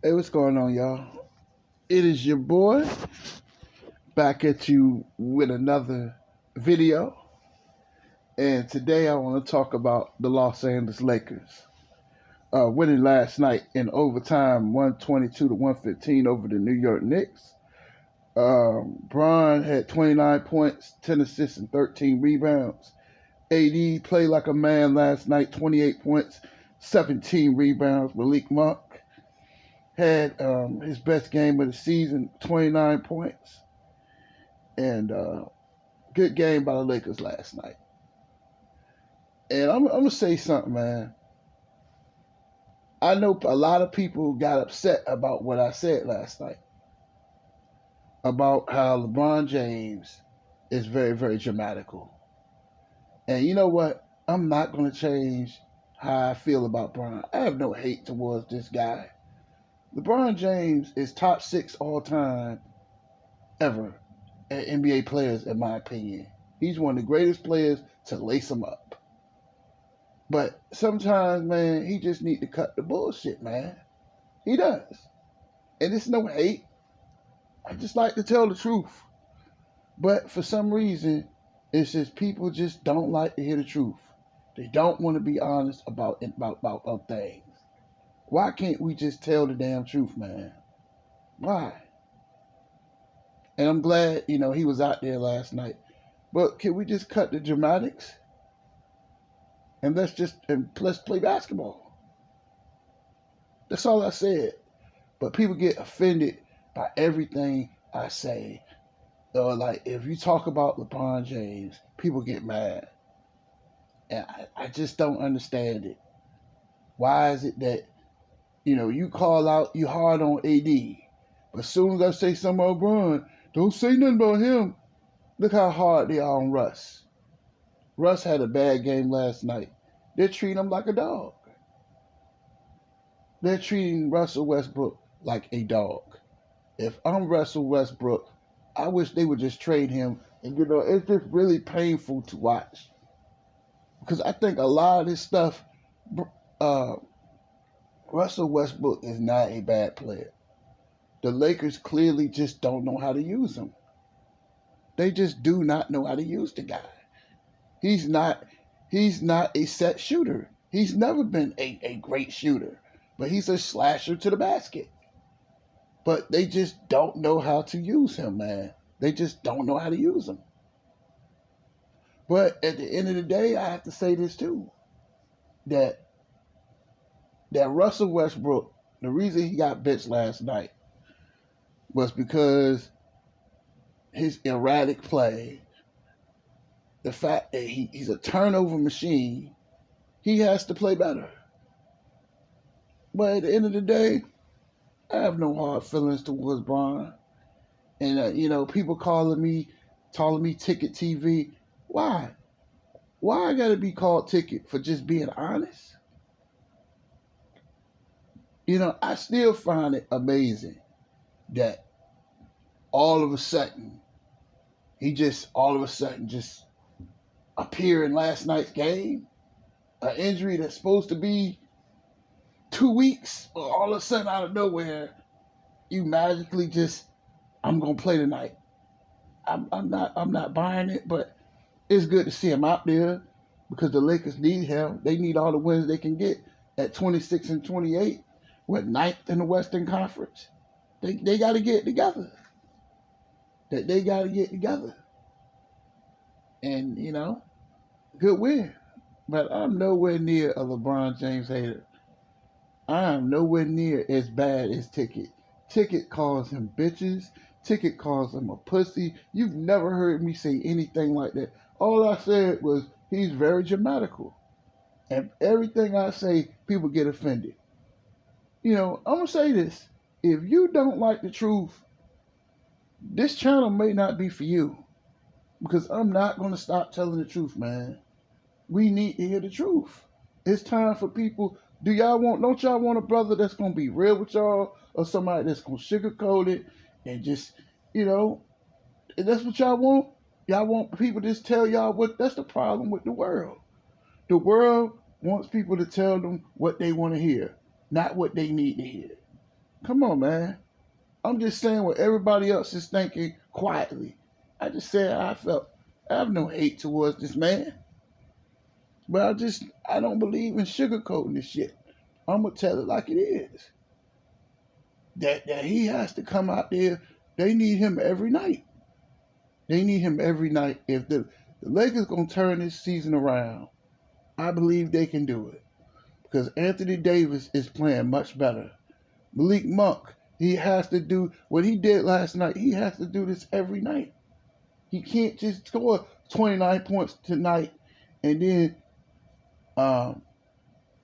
Hey, what's going on, y'all? It is your boy back at you with another video. And today I want to talk about the Los Angeles Lakers. Winning last night in overtime 122 to 115 over the New York Knicks. Bron had 29 points, 10 assists, and 13 rebounds. AD played like a man last night, 28 points, 17 rebounds. Malik Monk had his best game of the season, 29 points. And good game by the Lakers last night. And I'm going to say something, man. I know a lot of people got upset about what I said last night about how LeBron James is very, very dramatical. And you know what? I'm not going to change how I feel about Bron. I have no hate towards this guy. LeBron James is top 6 all time ever at NBA players, in my opinion. He's one of the greatest players to lace them up. But sometimes, man, he just need to cut the bullshit, man. He does. And it's no hate. I just like to tell the truth. But for some reason, it's just people just don't like to hear the truth. They don't want to be honest about things. Why can't we just tell the damn truth, man? Why? And I'm glad, he was out there last night. But can we just cut the dramatics? And let's play basketball. That's all I said. But people get offended by everything I say. Or like if you talk about LeBron James, people get mad. And I just don't understand it. Why is it that, you call out, you hard on AD. But as soon as I say something about LeBron, don't say nothing about him. Look how hard they are on Russ. Russ had a bad game last night. They're treating him like a dog. They're treating Russell Westbrook like a dog. If I'm Russell Westbrook, I wish they would just trade him. And, it's just really painful to watch. Because I think a lot of this stuff, Russell Westbrook is not a bad player. The Lakers clearly just don't know how to use him. They just do not know how to use the guy. He's not a set shooter. He's never been a great shooter. But he's a slasher to the basket. But they just don't know how to use him, man. They just don't know how to use him. But at the end of the day, I have to say this too. That Russell Westbrook, the reason he got benched last night was because his erratic play, the fact that he's a turnover machine, he has to play better. But at the end of the day, I have no hard feelings towards Bron. And, people calling me Ticket TV. Why? Why I gotta be called Ticket for just being honest? I still find it amazing that all of a sudden, he just appear in last night's game. An injury that's supposed to be 2 weeks, all of a sudden out of nowhere, you magically I'm gonna play tonight. I'm not buying it, but it's good to see him out there because the Lakers need him. They need all the wins they can get at 26 and 28. What, ninth in the Western Conference? They got to get together. They got to get together. And, good win. But I'm nowhere near a LeBron James hater. I am nowhere near as bad as Ticket. Ticket calls him bitches. Ticket calls him a pussy. You've never heard me say anything like that. All I said was he's very dramatical. And everything I say, people get offended. I'm going to say this. If you don't like the truth, this channel may not be for you. Because I'm not going to stop telling the truth, man. We need to hear the truth. It's time for people. Don't y'all want a brother that's going to be real with y'all? Or somebody that's going to sugarcoat it and just, and that's what y'all want? Y'all want people to just tell y'all that's the problem with the world. The world wants people to tell them what they want to hear, not what they need to hear. Come on, man. I'm just saying what everybody else is thinking quietly. I just said how I felt. I have no hate towards this man, but I don't believe in sugarcoating this shit. I'm gonna tell it like it is. That he has to come out there. They need him every night. They need him every night. If the Lakers gonna turn this season around, I believe they can do it because Anthony Davis is playing much better. Malik Monk, he has to do what he did last night. He has to do this every night. He can't just score 29 points tonight and then um,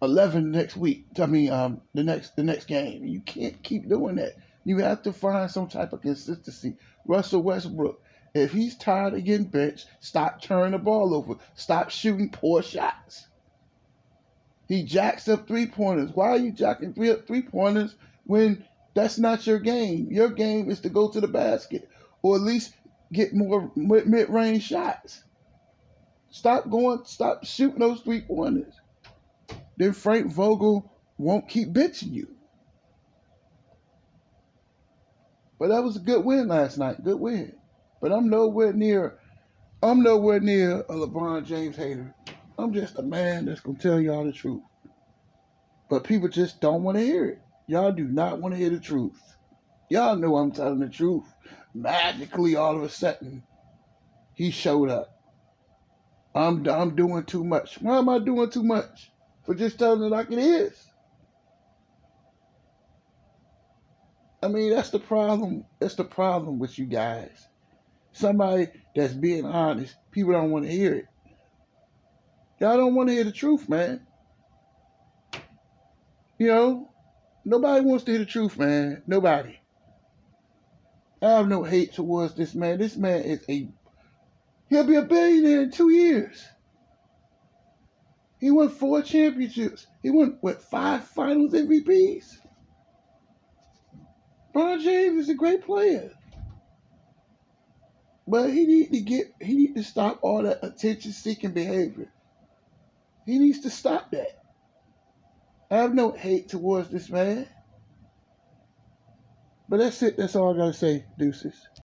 11 next week. I mean, the next game. You can't keep doing that. You have to find some type of consistency. Russell Westbrook, if he's tired of getting benched, stop turning the ball over. Stop shooting poor shots. He jacks up 3-pointers. Why are you jacking 3-pointers when that's not your game? Your game is to go to the basket or at least get more mid-range shots. Stop shooting those 3-pointers. Then Frank Vogel won't keep benching you. But that was a good win last night. Good win. But I'm nowhere near a LeBron James hater. I'm just a man that's gonna tell y'all the truth. But people just don't want to hear it. Y'all do not want to hear the truth. Y'all know I'm telling the truth. Magically, all of a sudden, he showed up. I'm doing too much. Why am I doing too much? For just telling it like it is. I mean, that's the problem. That's the problem with you guys. Somebody that's being honest, people don't want to hear it. Y'all don't want to hear the truth, man. You know, nobody wants to hear the truth, man. Nobody. I have no hate towards this man. This man he'll be a billionaire in 2 years. He won 4 championships. He won, 5 finals MVPs? LeBron James is a great player. But he need to stop all that attention seeking behavior. He needs to stop that. I have no hate towards this man. But that's it. That's all I gotta say. Deuces.